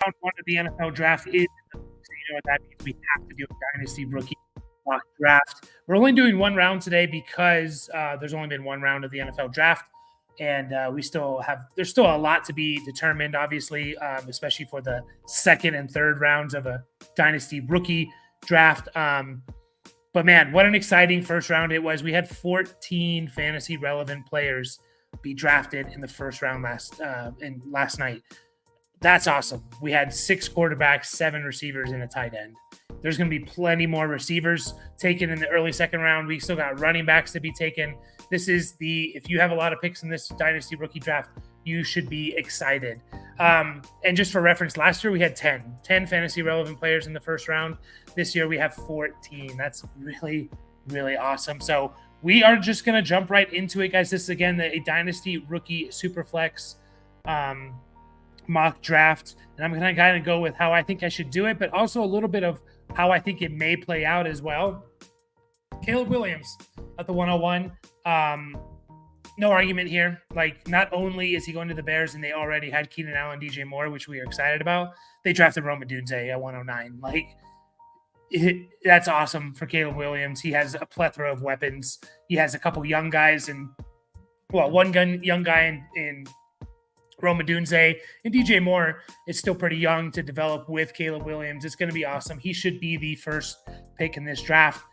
round one of the NFL draft is, so you know what that means. We have to do a dynasty rookie mock draft. We're only doing one round today because there's only been one round of the NFL draft, and there's still a lot to be determined, obviously, especially for the second and third rounds of a dynasty rookie draft. But man, what an exciting first round it was. We had 14 fantasy relevant players be drafted in the first round last night. That's awesome. We had 6 quarterbacks, 7 receivers, and a tight end. There's going to be plenty more receivers taken in the early second round. We still got running backs to be taken. If you have a lot of picks in this dynasty rookie draft, you should be excited. And just for reference, last year we had 10 fantasy relevant players in the first round. This year we have 14. That's really, really awesome. So we are just going to jump right into it, guys. This is, again, a dynasty rookie superflex mock draft, and I'm going to kind of go with how I think I should do it, but also a little bit of how I think it may play out as well. Caleb Williams at the 101. No argument here. Like, not only is he going to the Bears and they already had Keenan Allen, DJ Moore, which we are excited about, they drafted Rome Odunze at 109. Like, that's awesome for Caleb Williams. He has a plethora of weapons. He has a couple young guys, one young guy in Rome Odunze, and DJ Moore is still pretty young to develop with Caleb Williams. It's going to be awesome. He should be the first pick in this draft.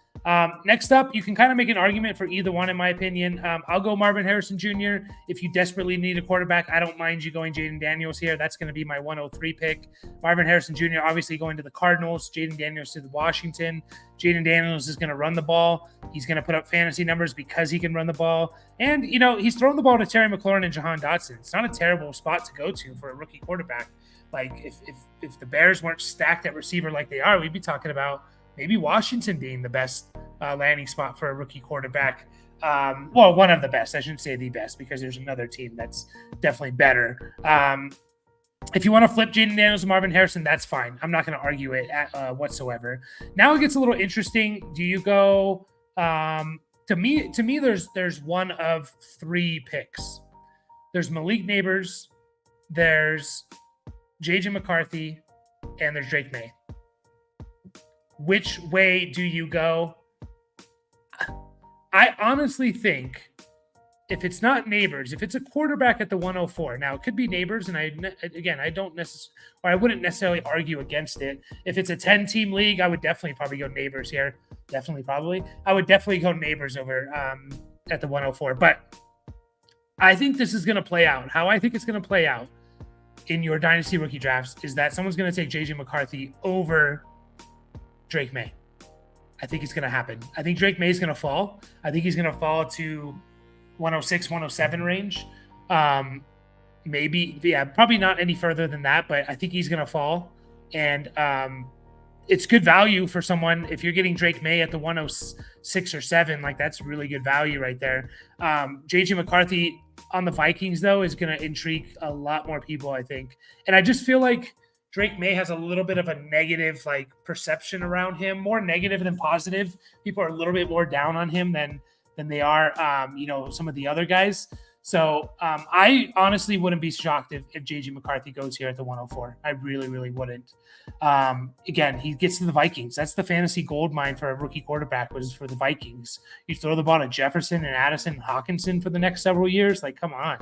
Next up, you can kind of make an argument for either one, in my opinion. I'll go Marvin Harrison Jr. If you desperately need a quarterback, I don't mind you going Jaden Daniels here. That's going to be my 103 pick. Marvin Harrison Jr. obviously going to the Cardinals. Jaden Daniels to Washington. Jaden Daniels is going to run the ball. He's going to put up fantasy numbers because he can run the ball. And, he's thrown the ball to Terry McLaurin and Jahan Dotson. It's not a terrible spot to go to for a rookie quarterback. Like, if the Bears weren't stacked at receiver like they are, we'd be talking about maybe Washington being the best landing spot for a rookie quarterback. One of the best. I shouldn't say the best, because there's another team that's definitely better. If you want to flip Jaden Daniels and Marvin Harrison, that's fine. I'm not going to argue it whatsoever. Now it gets a little interesting. Do you go? To me, there's one of 3 picks. There's Malik Neighbors, there's JJ McCarthy, and there's Drake May. Which way do you go? I honestly think if it's not Neighbors, if it's a quarterback at the 104, now it could be Neighbors, and I wouldn't necessarily argue against it. If it's a 10-team league, I would definitely probably go Neighbors here. I would definitely go Neighbors over at the 104. But I think this is going to play out. How I think it's going to play out in your dynasty rookie drafts is that someone's going to take JJ McCarthy over Drake May. I think it's going to happen. I think Drake May is going to fall. I think he's going to fall to 106, 107 range. Probably not any further than that, but I think he's going to fall. And it's good value for someone. If you're getting Drake May at the 106 or 7, like, that's really good value right there. JJ McCarthy on the Vikings, though, is going to intrigue a lot more people, I think. And I just feel like Drake May has a little bit of a negative, like, perception around him, more negative than positive. People are a little bit more down on him than they are, some of the other guys. So I honestly wouldn't be shocked if JJ McCarthy goes here at the 104. I really, really wouldn't. Again, he gets to the Vikings. That's the fantasy gold mine for a rookie quarterback, was for the Vikings. You throw the ball to Jefferson and Addison and Hawkinson for the next several years. Like, come on.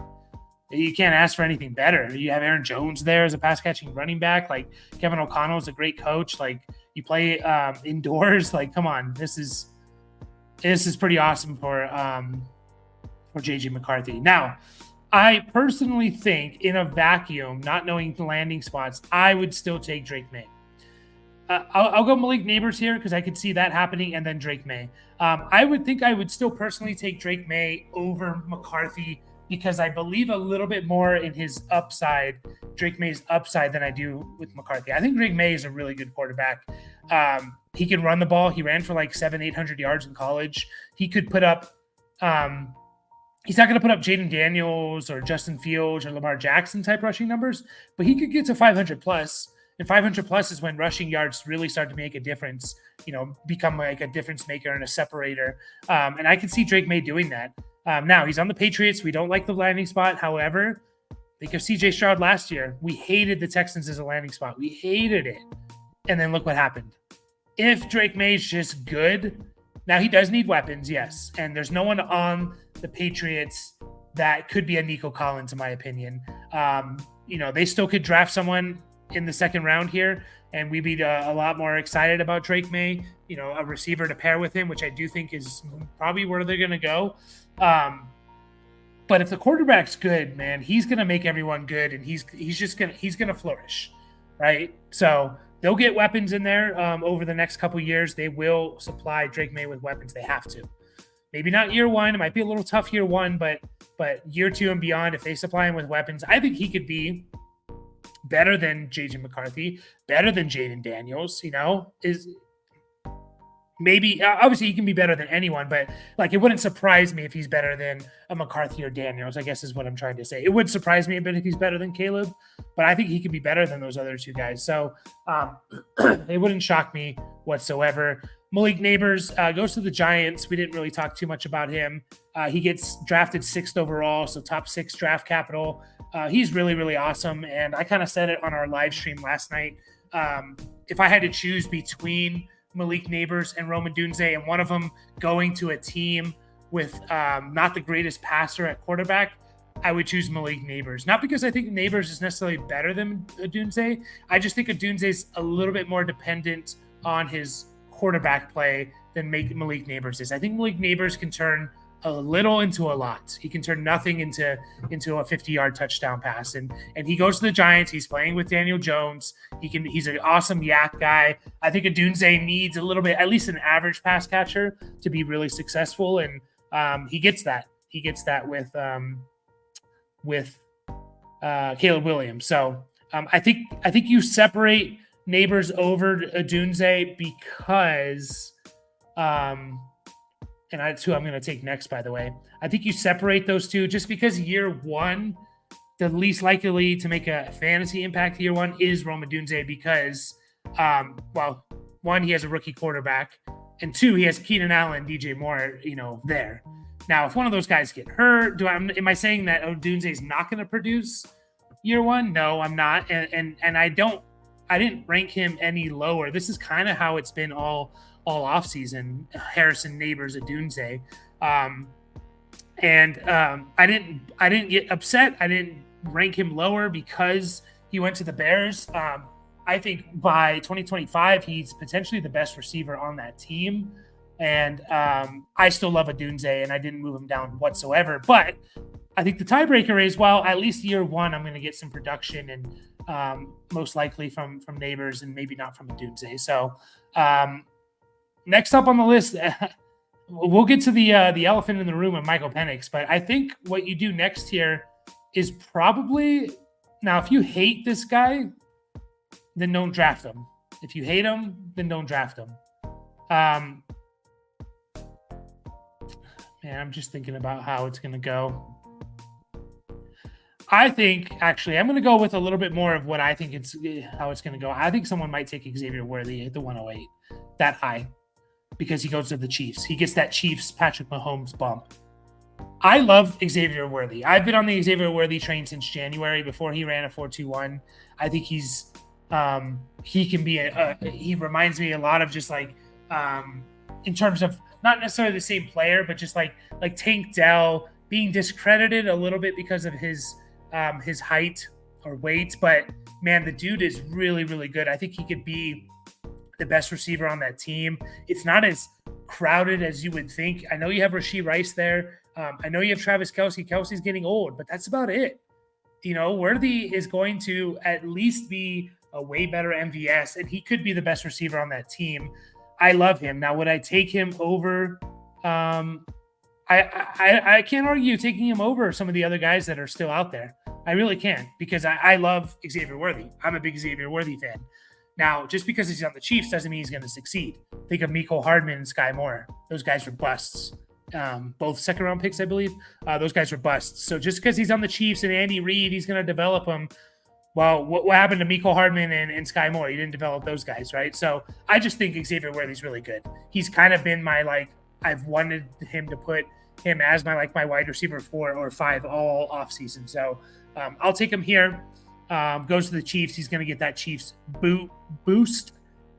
You can't ask for anything better. You have Aaron Jones there as a pass-catching running back. Like, Kevin O'Connell is a great coach. Like, you play indoors. Like, come on. This is pretty awesome for JJ McCarthy. Now, I personally think in a vacuum, not knowing the landing spots, I would still take Drake May. I'll go Malik Neighbors here because I could see that happening, and then Drake May. I would still personally take Drake May over McCarthy, because I believe a little bit more in his upside, Drake May's upside, than I do with McCarthy. I think Drake May is a really good quarterback. He can run the ball. He ran for like 700-800 yards in college. He could put up he's not going to put up Jaden Daniels or Justin Fields or Lamar Jackson type rushing numbers, but he could get to 500 plus. And 500 plus is when rushing yards really start to make a difference, become like a difference maker and a separator. And I can see Drake May doing that. Now, he's on the Patriots. We don't like the landing spot. However, Think of CJ Stroud last year. We hated the Texans as a landing spot. We hated it. And then look what happened. If Drake May's just good, now he does need weapons, yes. And there's no one on the Patriots that could be a Nico Collins, in my opinion. They still could draft someone in the second round here, and we'd be a lot more excited about Drake May, a receiver to pair with him, which I do think is probably where they're going to go. But if the quarterback's good, man, he's going to make everyone good, and he's going to flourish, right? So they'll get weapons in there over the next couple years. They will supply Drake May with weapons. They have to. Maybe not year one. It might be a little tough year one, but year two and beyond, if they supply him with weapons, I think he could be better than J.J. McCarthy, better than Jaden Daniels, is maybe obviously he can be better than anyone, but like it wouldn't surprise me if he's better than a McCarthy or Daniels, I guess is what I'm trying to say. It would surprise me a bit if he's better than Caleb, but I think he could be better than those other two guys. So it wouldn't shock me whatsoever. Malik Neighbors goes to the Giants. We didn't really talk too much about him. He gets drafted 6th overall, so top 6 draft capital. He's really, really awesome. And I kind of said it on our live stream last night. If I had to choose between Malik Neighbors and Rome Odunze, and one of them going to a team with not the greatest passer at quarterback, I would choose Malik Neighbors. Not because I think Neighbors is necessarily better than Odunze. I just think Odunze's a little bit more dependent on his quarterback play than Malik Neighbors is. I think Malik Neighbors can turn a little into a lot. He can turn nothing into a 50-yard touchdown pass. And he goes to the Giants. He's playing with Daniel Jones. He's an awesome yak guy. I think Odunze needs a little bit, at least an average pass catcher, to be really successful. And he gets that. He gets that with Caleb Williams. So I think you separate Neighbors over Odunze because and that's who I'm going to take next, by the way. I think you separate those two just because year one, the least likely to make a fantasy impact year one is Rome Odunze because, one, he has a rookie quarterback, and two, he has Keenan Allen, DJ Moore, there. Now, if one of those guys get hurt, am I saying that Odunze is not going to produce year one? No, I'm not, and I didn't rank him any lower. This is kind of how it's been all offseason, Harrison, Neighbors, Odunze. I didn't get upset. I didn't rank him lower because he went to the Bears. I think by 2025, he's potentially the best receiver on that team. And I still love Odunze, and I didn't move him down whatsoever. But I think the tiebreaker is, well, at least year one, I'm going to get some production and most likely from Neighbors and maybe not from Odunze. So next up on the list, we'll get to the elephant in the room of Michael Penix. But I think what you do next here is probably, now if you hate this guy, then don't draft him. If you hate him, then don't draft him. Man, I'm just thinking about how it's going to go. I think, actually, I'm going to go with a little bit more of what I think how it's going to go. I think someone might take Xavier Worthy at the 108, that high, because he goes to the Chiefs. He gets that Chiefs Patrick Mahomes bump. I love Xavier Worthy. I've been on the Xavier Worthy train since January before he ran a 4.21. I think he's he can be he reminds me a lot of just like in terms of not necessarily the same player, but just like Tank Dell being discredited a little bit because of his height or weight. But man, the dude is really, really good. I think he could be the best receiver on that team. It's not as crowded as you would think. I know you have Rashee Rice there. I know you have Travis Kelce. Kelsey's getting old, but that's about it. Worthy is going to at least be a way better MVS, and he could be the best receiver on that team. I love him. Now, would I take him over? I can't argue taking him over some of the other guys that are still out there. I really can't, because I love Xavier Worthy. I'm a big Xavier Worthy fan. Now, just because he's on the Chiefs doesn't mean he's going to succeed. Think of Mecole Hardman and Sky Moore. Those guys were busts. Both second-round picks, I believe. Those guys were busts. So just because he's on the Chiefs and Andy Reid, he's going to develop them. Well, what happened to Mecole Hardman and Sky Moore? You didn't develop those guys, right? So I just think Xavier Worthy's really good. He's kind of been my, I've wanted him to put him as my wide receiver 4 or 5 all offseason. So I'll take him here. Goes to the Chiefs. He's going to get that Chiefs boost.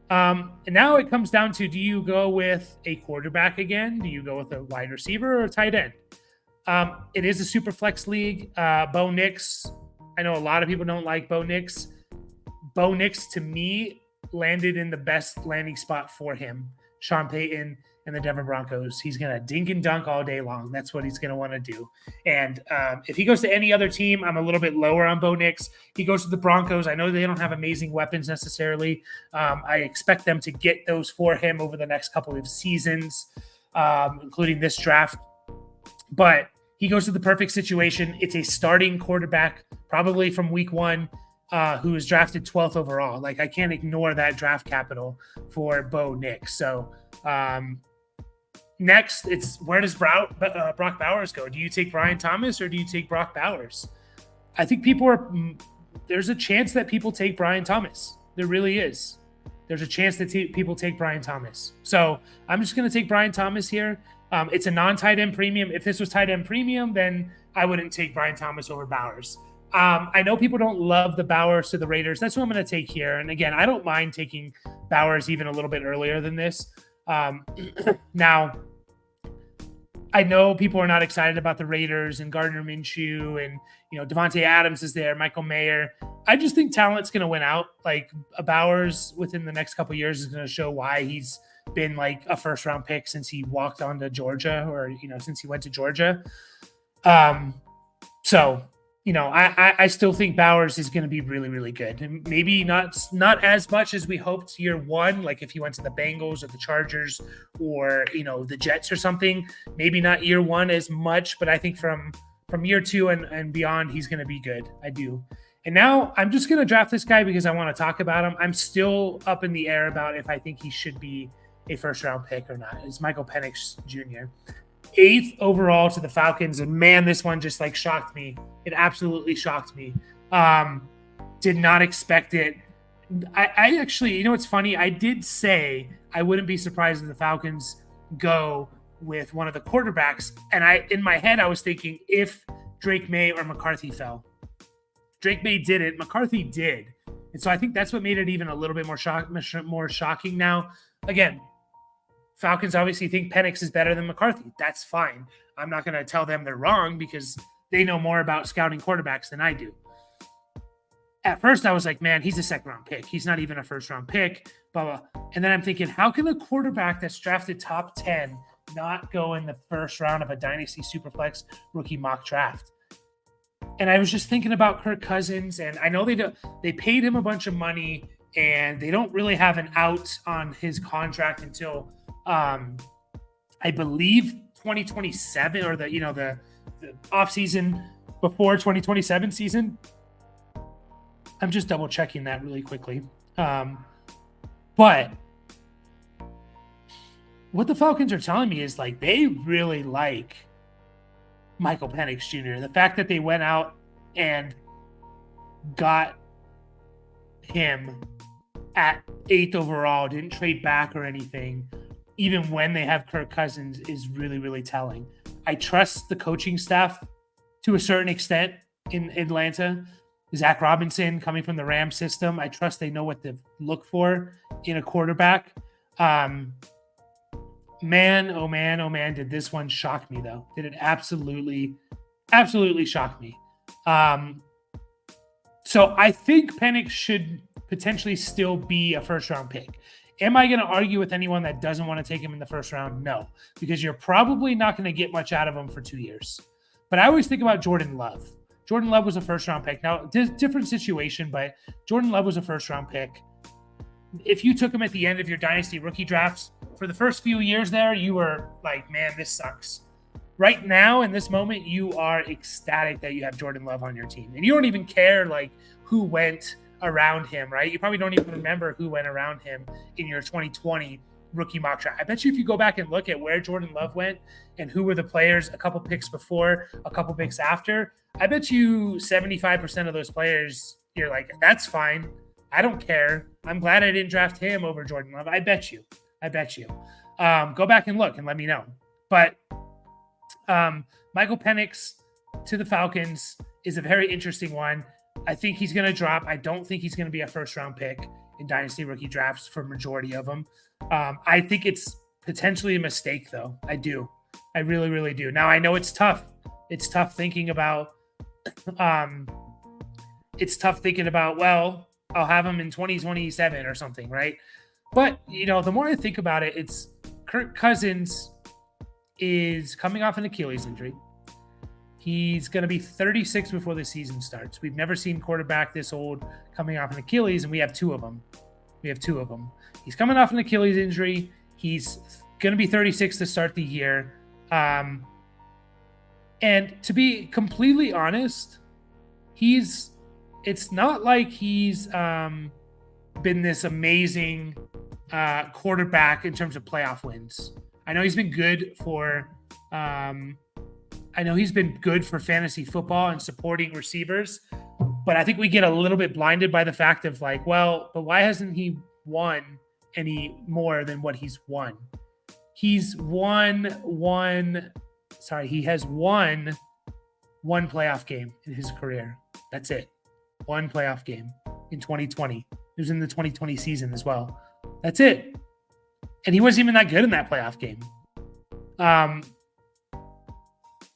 And now it comes down to, do you go with a quarterback again? Do you go with a wide receiver or a tight end? It is a super flex league. Bo Nix, I know a lot of people don't like Bo Nix. Bo Nix, to me, landed in the best landing spot for him. Sean Payton and the Denver Broncos. He's going to dink and dunk all day long. That's what he's going to want to do. And if he goes to any other team, I'm a little bit lower on Bo Nix. He goes to the Broncos. I know they don't have amazing weapons necessarily. I expect them to get those for him over the next couple of seasons, including this draft. But he goes to the perfect situation. It's a starting quarterback, probably from week one, who was drafted 12th overall. Like, I can't ignore that draft capital for Bo Nix. So next, it's where does Brock Bowers go? Do you take Brian Thomas or do you take Brock Bowers? I think there's a chance that people take Brian Thomas. There really is. There's a chance that people take Brian Thomas. So I'm just going to take Brian Thomas here. It's a non-tight end premium. If this was tight end premium, then I wouldn't take Brian Thomas over Bowers. I know people don't love the Bowers to the Raiders. That's what I'm going to take here. And again, I don't mind taking Bowers even a little bit earlier than this. Now, I know people are not excited about the Raiders and Gardner Minshew and, Devontae Adams is there, Michael Mayer. I just think talent's going to win out. Like, Bowers within the next couple of years is going to show why he's been like a first round pick since he walked on to Georgia, or, since he went to Georgia. So, I still think Bowers is going to be really, really good. And maybe not as much as we hoped year one, like if he went to the Bengals or the Chargers or, the Jets or something, maybe not year one as much, but I think from year two and beyond, he's going to be good. I do. And now I'm just going to draft this guy because I want to talk about him. I'm still up in the air about if I think he should be a first round pick or not. It's Michael Penix Jr. 8th overall to the Falcons. And man, this one just like shocked me. It absolutely shocked me. Did not expect it. I actually, it's funny. I did say I wouldn't be surprised if the Falcons go with one of the quarterbacks. And in my head, I was thinking if Drake May or McCarthy fell. Drake May didn't. McCarthy did. And so I think that's what made it even a little bit more shocking now. Again, Falcons obviously think Penix is better than McCarthy. That's fine. I'm not going to tell them they're wrong because they know more about scouting quarterbacks than I do. At first, I was like, man, he's a second-round pick. He's not even a first-round pick, blah, blah. And then I'm thinking, how can a quarterback that's drafted top 10 not go in the first round of a Dynasty Superflex rookie mock draft? And I was just thinking about Kirk Cousins, and I know they paid him a bunch of money, and they don't really have an out on his contract until I believe 2027 or the off season before 2027 season. I'm just double checking that really quickly. But what the Falcons are telling me is like they really like Michael Penix Jr. The fact that they went out and got him at 8th overall, didn't trade back or anything, even when they have Kirk Cousins, is really, really telling. I trust the coaching staff to a certain extent in Atlanta. Zach Robinson coming from the Rams system, I trust they know what to look for in a quarterback. Man, oh man, did this one shock me though. Did it absolutely shock me. So I think Penix should potentially still be a first round pick. Am I going to argue with anyone that doesn't want to take him in the first round? No, because you're probably not going to get much out of him for 2 years. But I always think about Jordan Love. Jordan Love was a first round pick. Now, different situation, but Jordan Love was a first round pick. If you took him at the end of your Dynasty rookie drafts, for the first few years there, you were like, man, this sucks. Right now, in this moment, you are ecstatic that you have Jordan Love on your team. And you don't even care like who went around him, right? You probably don't even remember who went around him in your 2020 rookie mock draft. I bet you if you go back and look at where Jordan Love went and who were the players a couple picks before, a couple picks after, I bet you 75% of those players, you're like, that's fine. I don't care. I'm glad I didn't draft him over Jordan Love. I bet you. Go back and look and let me know. But Michael Penix to the Falcons is a very interesting one. I think he's going to drop. I don't think he's going to be a first-round pick in Dynasty rookie drafts for majority of them. I think it's potentially a mistake, though. I do. I really, really do. Now, I know it's tough. It's tough thinking about well, I'll have him in 2027 or something, right? But, the more I think about it, it's Kirk Cousins is coming off an Achilles injury. He's going to be 36 before the season starts. We've never seen quarterback this old coming off an Achilles, and we have two of them. He's coming off an Achilles injury. He's going to be 36 to start the year. And to be completely honest, it's not like he's been this amazing quarterback in terms of playoff wins. I know he's been good for fantasy football and supporting receivers, but I think we get a little bit blinded by the fact of but why hasn't he won any more than what he's won? He has won one playoff game in his career. That's it. One playoff game in 2020. It was in the 2020 season as well. That's it. And he wasn't even that good in that playoff game.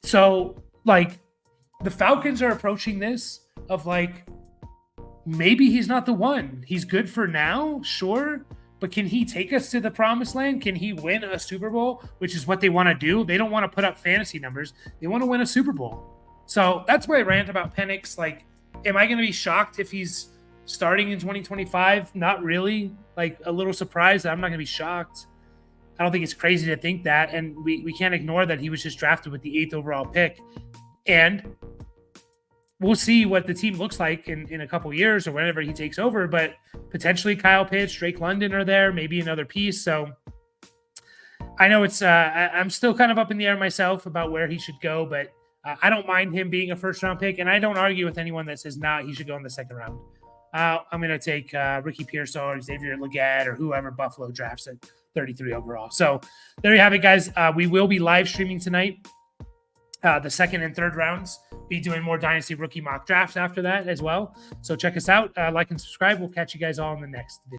So the Falcons are approaching this of maybe he's not the one. He's good for now, sure. But can he take us to the promised land? Can he win a Super Bowl, which is what they want to do? They don't want to put up fantasy numbers. They want to win a Super Bowl. So that's why I rant about Penix. Am I going to be shocked if he's starting in 2025? Not really. A little surprised that I'm not going to be shocked. I don't think it's crazy to think that. And we can't ignore that he was just drafted with the 8th overall pick. And we'll see what the team looks like in a couple years or whenever he takes over. But potentially Kyle Pitts, Drake London are there, maybe another piece. So I know it's I'm still kind of up in the air myself about where he should go, but I don't mind him being a first-round pick. And I don't argue with anyone that says, he should go in the second round. I'm going to take Ricky Pearsall or Xavier Legette or whoever Buffalo drafts at 33 overall. So there you have it, guys. We will be live streaming tonight. The second and third rounds, be doing more Dynasty rookie mock drafts after that as well. So check us out, like and subscribe. We'll catch you guys all in the next video.